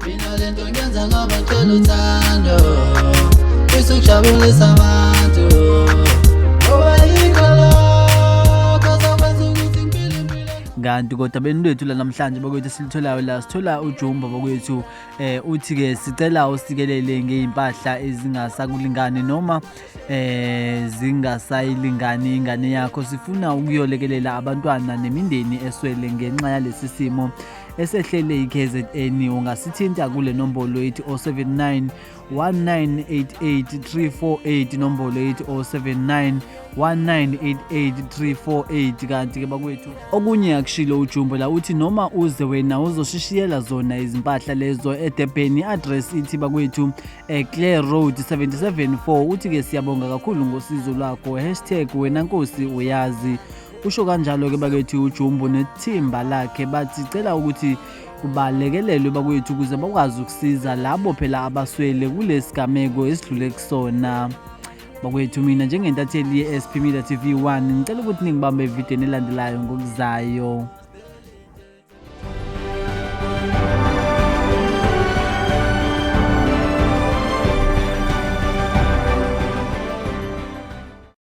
mina lento ngenza ngoba ngicela uthando isukujabulisa abantu ngoba ikholo kuzokwenza ukuthi ngiphile impilo. Kanti kodwa benethu la namhlanje bakwethu silitholayo la sithola Ujumbo bakwethu uthi ke sicela usikelele ngeimpahla ezingasakulingani noma zingasayilingani ingane yakho. Sifuna ukuyolekelela abantwana nemindeni eswele ngenxa yalesi simo esehlele iKZN. Ungasithinta kule nombolo ethi 079 1988348 nombolo ethi 079 1988348. Kanti ke bakwethu okunye akushilo Ujumbo la uthi noma uze wena uzoshishiyela zona izimpahla lezo eDurban. Address ithi bakwethu Clare Road 774. Uthi ke siyabonga kakhulu ngosizo lwakho #wena Nkosi uyazi. Usho kanjalo ke bakwethu Ujumbo nethimba lakhe bathi cela ukuthi kubalekelelwe bakwethu ukuze bakwazi ukusiza labo phela abaswele kulesigameko esidlule kusona. Bakwethu mina njengentatheli ye-SP Media TV 1 ngicela ukuthi ningibambe evidweni elandelayo ngokuzayo.